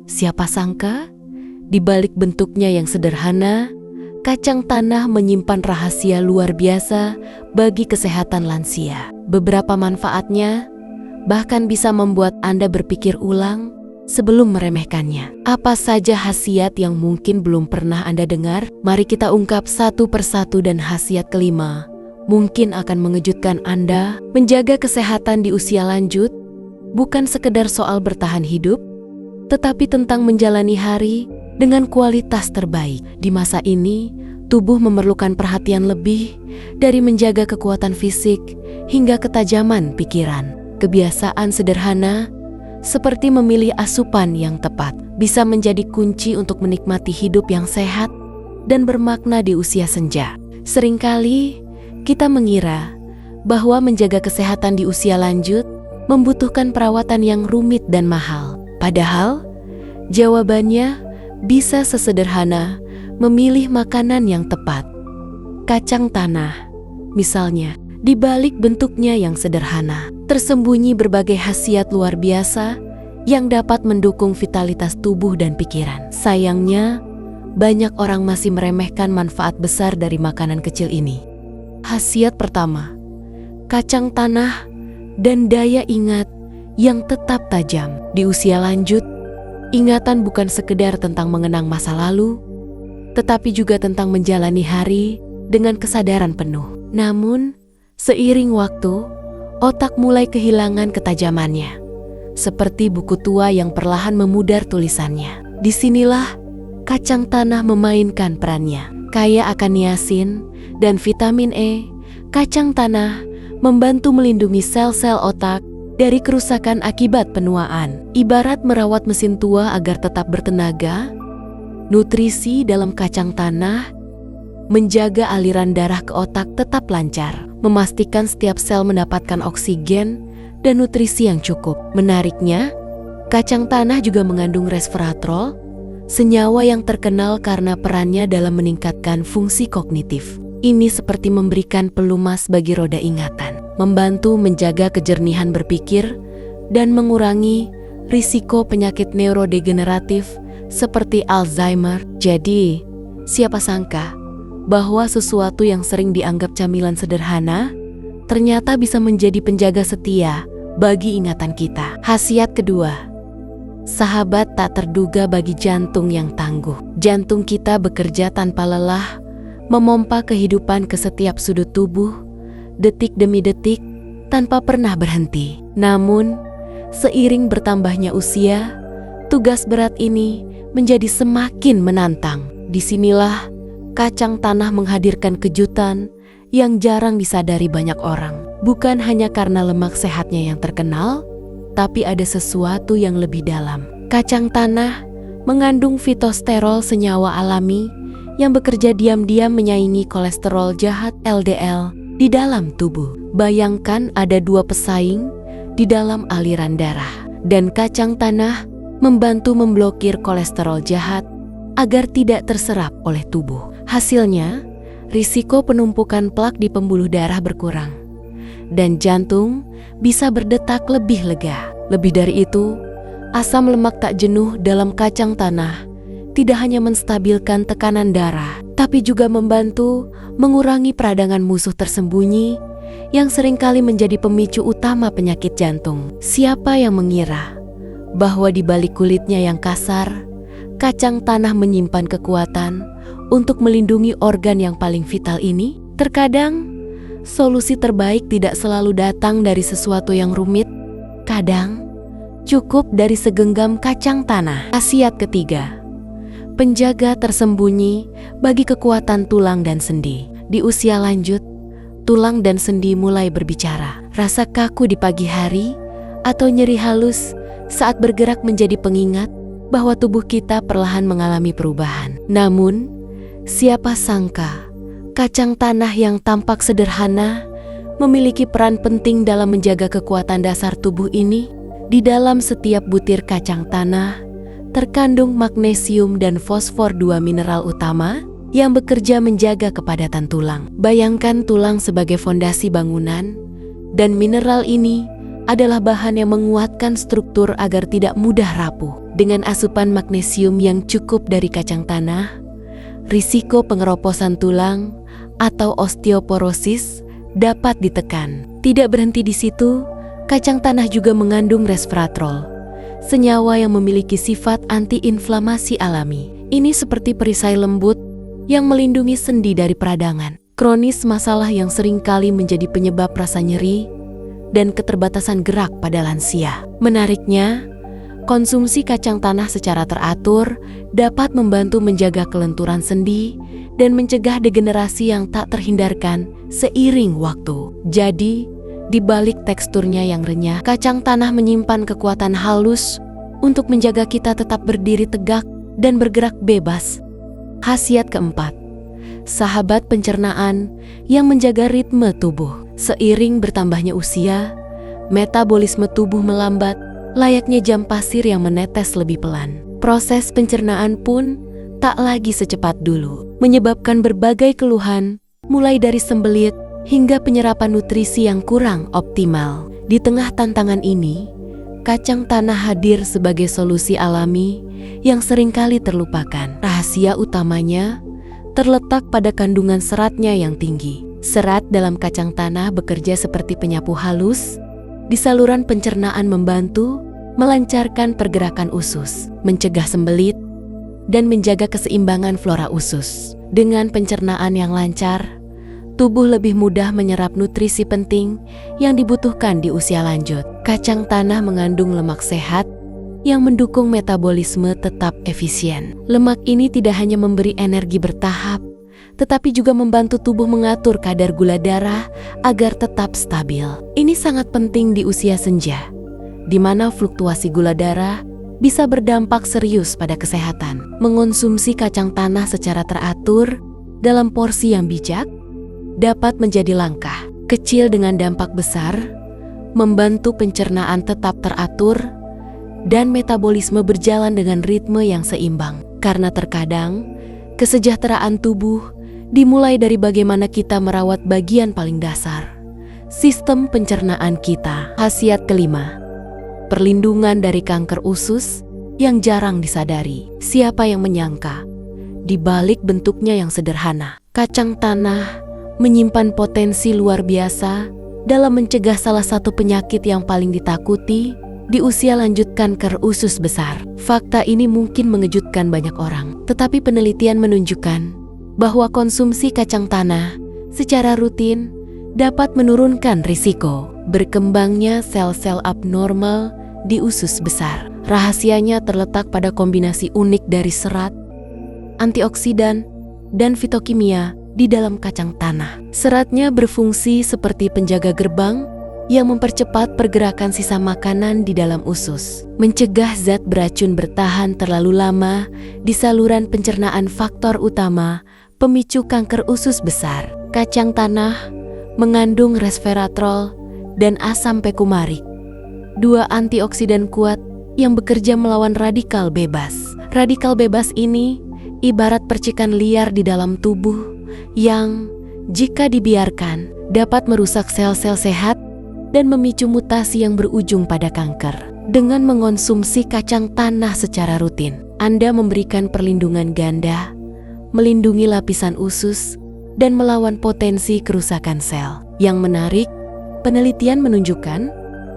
Siapa sangka, di balik bentuknya yang sederhana, kacang tanah menyimpan rahasia luar biasa bagi kesehatan lansia. Beberapa manfaatnya bahkan bisa membuat Anda berpikir ulang sebelum meremehkannya. Apa saja khasiat yang mungkin belum pernah Anda dengar? Mari kita ungkap satu persatu, dan khasiat kelima mungkin akan mengejutkan Anda. Menjaga kesehatan di usia lanjut bukan sekedar soal bertahan hidup, tetapi tentang menjalani hari dengan kualitas terbaik. Di masa ini, tubuh memerlukan perhatian lebih dari menjaga kekuatan fisik hingga ketajaman pikiran. Kebiasaan sederhana seperti memilih asupan yang tepat bisa menjadi kunci untuk menikmati hidup yang sehat dan bermakna di usia senja. Seringkali kita mengira bahwa menjaga kesehatan di usia lanjut membutuhkan perawatan yang rumit dan mahal. Padahal, jawabannya bisa sesederhana memilih makanan yang tepat. Kacang tanah, misalnya, di balik bentuknya yang sederhana, tersembunyi berbagai khasiat luar biasa yang dapat mendukung vitalitas tubuh dan pikiran. Sayangnya, banyak orang masih meremehkan manfaat besar dari makanan kecil ini. Khasiat pertama, kacang tanah dan daya ingat yang tetap tajam. Di usia lanjut, ingatan bukan sekedar tentang mengenang masa lalu, tetapi juga tentang menjalani hari dengan kesadaran penuh. Namun, seiring waktu, otak mulai kehilangan ketajamannya, seperti buku tua yang perlahan memudar tulisannya. Disinilah kacang tanah memainkan perannya. Kaya akan niasin dan vitamin E, kacang tanah membantu melindungi sel-sel otak dari kerusakan akibat penuaan. Ibarat merawat mesin tua agar tetap bertenaga, nutrisi dalam kacang tanah menjaga aliran darah ke otak tetap lancar, memastikan setiap sel mendapatkan oksigen dan nutrisi yang cukup. Menariknya, kacang tanah juga mengandung resveratrol, senyawa yang terkenal karena perannya dalam meningkatkan fungsi kognitif. Ini seperti memberikan pelumas bagi roda ingatan, membantu menjaga kejernihan berpikir, dan mengurangi risiko penyakit neurodegeneratif seperti Alzheimer. Jadi, siapa sangka bahwa sesuatu yang sering dianggap camilan sederhana ternyata bisa menjadi penjaga setia bagi ingatan kita. Khasiat kedua, sahabat tak terduga bagi jantung yang tangguh. Jantung kita bekerja tanpa lelah, memompa kehidupan ke setiap sudut tubuh, detik demi detik, tanpa pernah berhenti. Namun, seiring bertambahnya usia, tugas berat ini menjadi semakin menantang. Disinilah kacang tanah menghadirkan kejutan yang jarang disadari banyak orang. Bukan hanya karena lemak sehatnya yang terkenal, tapi ada sesuatu yang lebih dalam. Kacang tanah mengandung fitosterol, senyawa alami yang bekerja diam-diam menyaingi kolesterol jahat LDL di dalam tubuh. Bayangkan ada dua pesaing di dalam aliran darah, dan kacang tanah membantu memblokir kolesterol jahat agar tidak terserap oleh tubuh. Hasilnya, risiko penumpukan plak di pembuluh darah berkurang, dan jantung bisa berdetak lebih lega. Lebih dari itu, asam lemak tak jenuh dalam kacang tanah tidak hanya menstabilkan tekanan darah, tapi juga membantu mengurangi peradangan musuh tersembunyi yang seringkali menjadi pemicu utama penyakit jantung. Siapa yang mengira bahwa di balik kulitnya yang kasar, kacang tanah menyimpan kekuatan untuk melindungi organ yang paling vital ini? Terkadang, solusi terbaik tidak selalu datang dari sesuatu yang rumit. Kadang, cukup dari segenggam kacang tanah. Khasiat ketiga, penjaga tersembunyi bagi kekuatan tulang dan sendi. Di usia lanjut, tulang dan sendi mulai berbicara. Rasa kaku di pagi hari atau nyeri halus saat bergerak menjadi pengingat bahwa tubuh kita perlahan mengalami perubahan. Namun, siapa sangka kacang tanah yang tampak sederhana memiliki peran penting dalam menjaga kekuatan dasar tubuh ini. Di dalam setiap butir kacang tanah terkandung magnesium dan fosfor, dua mineral utama yang bekerja menjaga kepadatan tulang. Bayangkan tulang sebagai fondasi bangunan, dan mineral ini adalah bahan yang menguatkan struktur agar tidak mudah rapuh. Dengan asupan magnesium yang cukup dari kacang tanah, risiko pengeroposan tulang atau osteoporosis dapat ditekan. Tidak berhenti di situ, kacang tanah juga mengandung resveratrol, senyawa yang memiliki sifat antiinflamasi alami. Ini seperti perisai lembut yang melindungi sendi dari peradangan kronis, masalah yang seringkali menjadi penyebab rasa nyeri dan keterbatasan gerak pada lansia. Menariknya, konsumsi kacang tanah secara teratur dapat membantu menjaga kelenturan sendi dan mencegah degenerasi yang tak terhindarkan seiring waktu. Jadi, di balik teksturnya yang renyah, kacang tanah menyimpan kekuatan halus untuk menjaga kita tetap berdiri tegak dan bergerak bebas. Khasiat keempat, sahabat pencernaan yang menjaga ritme tubuh. Seiring bertambahnya usia, metabolisme tubuh melambat, layaknya jam pasir yang menetes lebih pelan. Proses pencernaan pun tak lagi secepat dulu, menyebabkan berbagai keluhan, mulai dari sembelit hingga penyerapan nutrisi yang kurang optimal. Di tengah tantangan ini, kacang tanah hadir sebagai solusi alami yang seringkali terlupakan. Rahasia utamanya terletak pada kandungan seratnya yang tinggi. Serat dalam kacang tanah bekerja seperti penyapu halus di saluran pencernaan, membantu melancarkan pergerakan usus, mencegah sembelit, dan menjaga keseimbangan flora usus. Dengan pencernaan yang lancar, tubuh lebih mudah menyerap nutrisi penting yang dibutuhkan di usia lanjut. Kacang tanah mengandung lemak sehat yang mendukung metabolisme tetap efisien. Lemak ini tidak hanya memberi energi bertahap, tetapi juga membantu tubuh mengatur kadar gula darah agar tetap stabil. Ini sangat penting di usia senja, di mana fluktuasi gula darah bisa berdampak serius pada kesehatan. Mengonsumsi kacang tanah secara teratur dalam porsi yang bijak dapat menjadi langkah kecil dengan dampak besar, membantu pencernaan tetap teratur dan metabolisme berjalan dengan ritme yang seimbang. Karena terkadang kesejahteraan tubuh dimulai dari bagaimana kita merawat bagian paling dasar, sistem pencernaan kita. Khasiat kelima, perlindungan dari kanker usus yang jarang disadari. Siapa yang menyangka, di balik bentuknya yang sederhana, kacang tanah menyimpan potensi luar biasa dalam mencegah salah satu penyakit yang paling ditakuti di usia lanjut, kanker usus besar. Fakta ini mungkin mengejutkan banyak orang, tetapi penelitian menunjukkan bahwa konsumsi kacang tanah secara rutin dapat menurunkan risiko berkembangnya sel-sel abnormal di usus besar. Rahasianya terletak pada kombinasi unik dari serat, antioksidan, dan fitokimia di dalam kacang tanah. Seratnya berfungsi seperti penjaga gerbang yang mempercepat pergerakan sisa makanan di dalam usus, mencegah zat beracun bertahan terlalu lama di saluran pencernaan, faktor utama pemicu kanker usus besar. Kacang tanah mengandung resveratrol dan asam pekumarik, dua antioksidan kuat yang bekerja melawan radikal bebas. Radikal bebas ini ibarat percikan liar di dalam tubuh yang, jika dibiarkan, dapat merusak sel-sel sehat dan memicu mutasi yang berujung pada kanker. Dengan mengonsumsi kacang tanah secara rutin, Anda memberikan perlindungan ganda, melindungi lapisan usus, dan melawan potensi kerusakan sel. Yang menarik, penelitian menunjukkan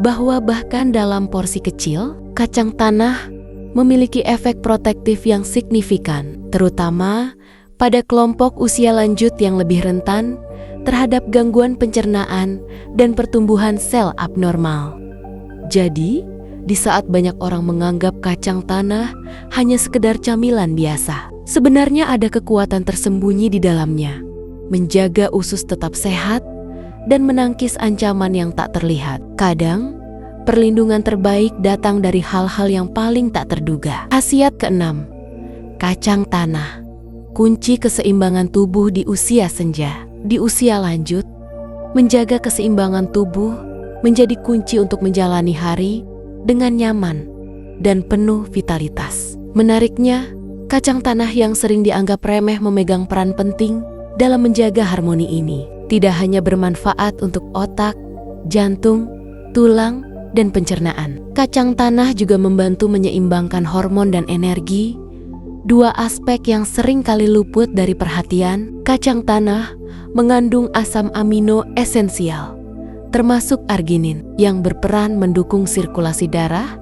bahwa bahkan dalam porsi kecil, kacang tanah memiliki efek protektif yang signifikan, terutama pada kelompok usia lanjut yang lebih rentan terhadap gangguan pencernaan dan pertumbuhan sel abnormal. Jadi, di saat banyak orang menganggap kacang tanah hanya sekedar camilan biasa, sebenarnya ada kekuatan tersembunyi di dalamnya, menjaga usus tetap sehat dan menangkis ancaman yang tak terlihat. Kadang, perlindungan terbaik datang dari hal-hal yang paling tak terduga. Khasiat keenam, kacang tanah, kunci keseimbangan tubuh di usia senja. Di usia lanjut, menjaga keseimbangan tubuh menjadi kunci untuk menjalani hari dengan nyaman dan penuh vitalitas. Menariknya, kacang tanah yang sering dianggap remeh memegang peran penting dalam menjaga harmoni ini. Tidak hanya bermanfaat untuk otak, jantung, tulang, dan pencernaan. Kacang tanah juga membantu menyeimbangkan hormon dan energi, dua aspek yang sering kali luput dari perhatian. Kacang tanah mengandung asam amino esensial, termasuk arginin, yang berperan mendukung sirkulasi darah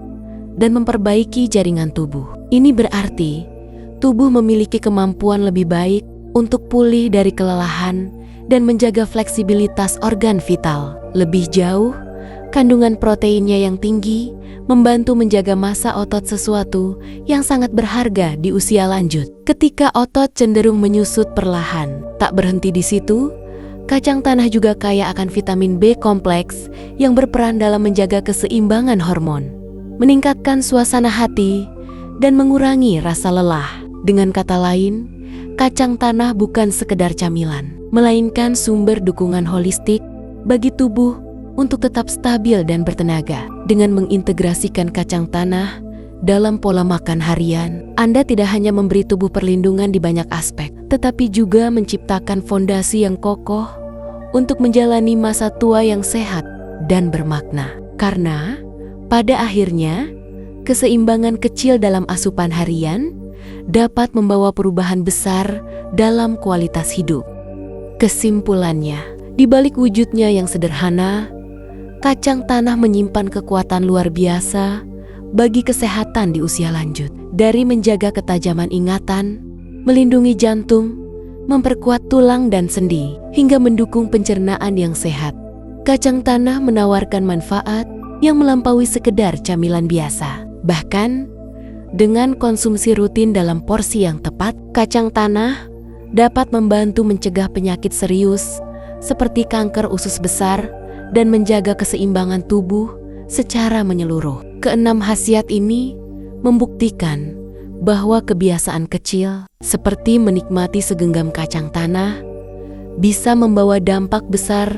dan memperbaiki jaringan tubuh. Ini berarti tubuh memiliki kemampuan lebih baik untuk pulih dari kelelahan dan menjaga fleksibilitas organ vital. Lebih jauh, kandungan proteinnya yang tinggi membantu menjaga massa otot, sesuatu yang sangat berharga di usia lanjut. Ketika otot cenderung menyusut perlahan, tak berhenti di situ, kacang tanah juga kaya akan vitamin B kompleks yang berperan dalam menjaga keseimbangan hormon, meningkatkan suasana hati, dan mengurangi rasa lelah. Dengan kata lain, kacang tanah bukan sekedar camilan, melainkan sumber dukungan holistik bagi tubuh untuk tetap stabil dan bertenaga. Dengan mengintegrasikan kacang tanah dalam pola makan harian, Anda tidak hanya memberi tubuh perlindungan di banyak aspek, tetapi juga menciptakan fondasi yang kokoh untuk menjalani masa tua yang sehat dan bermakna. Karena pada akhirnya, keseimbangan kecil dalam asupan harian dapat membawa perubahan besar dalam kualitas hidup. Kesimpulannya, di balik wujudnya yang sederhana, kacang tanah menyimpan kekuatan luar biasa bagi kesehatan di usia lanjut. Dari menjaga ketajaman ingatan, melindungi jantung, memperkuat tulang dan sendi, hingga mendukung pencernaan yang sehat, kacang tanah menawarkan manfaat yang melampaui sekedar camilan biasa. Bahkan, dengan konsumsi rutin dalam porsi yang tepat, kacang tanah dapat membantu mencegah penyakit serius seperti kanker usus besar dan menjaga keseimbangan tubuh secara menyeluruh. Keenam khasiat ini membuktikan bahwa kebiasaan kecil seperti menikmati segenggam kacang tanah bisa membawa dampak besar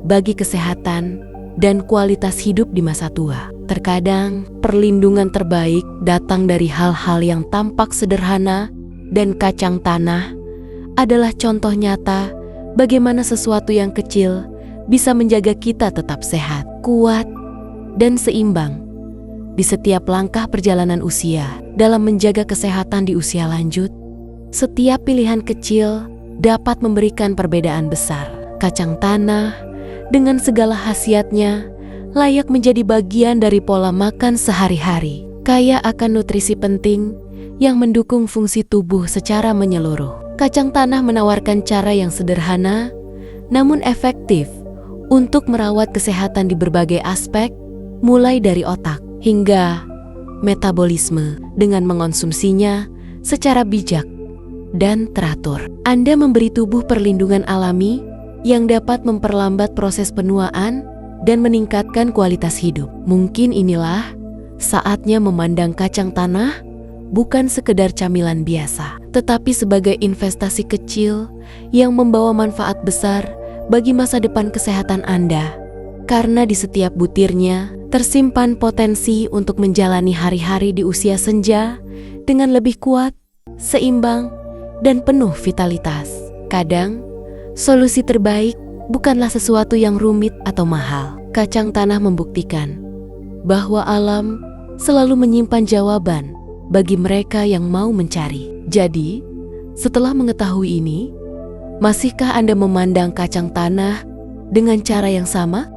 bagi kesehatan dan kualitas hidup di masa tua. Terkadang, perlindungan terbaik datang dari hal-hal yang tampak sederhana, dan kacang tanah adalah contoh nyata bagaimana sesuatu yang kecil bisa menjaga kita tetap sehat, kuat, dan seimbang di setiap langkah perjalanan usia. Dalam menjaga kesehatan di usia lanjut, setiap pilihan kecil dapat memberikan perbedaan besar. Kacang tanah dengan segala khasiatnya layak menjadi bagian dari pola makan sehari-hari, kaya akan nutrisi penting yang mendukung fungsi tubuh secara menyeluruh. Kacang tanah menawarkan cara yang sederhana namun efektif untuk merawat kesehatan di berbagai aspek, mulai dari otak hingga metabolisme. Dengan mengonsumsinya secara bijak dan teratur, Anda memberi tubuh perlindungan alami yang dapat memperlambat proses penuaan dan meningkatkan kualitas hidup. Mungkin inilah saatnya memandang kacang tanah bukan sekedar camilan biasa, tetapi sebagai investasi kecil yang membawa manfaat besar bagi masa depan kesehatan Anda. Karena di setiap butirnya tersimpan potensi untuk menjalani hari-hari di usia senja dengan lebih kuat, seimbang, dan penuh vitalitas. Kadang, solusi terbaik bukanlah sesuatu yang rumit atau mahal. Kacang tanah membuktikan bahwa alam selalu menyimpan jawaban bagi mereka yang mau mencari. Jadi, setelah mengetahui ini, masihkah Anda memandang kacang tanah dengan cara yang sama?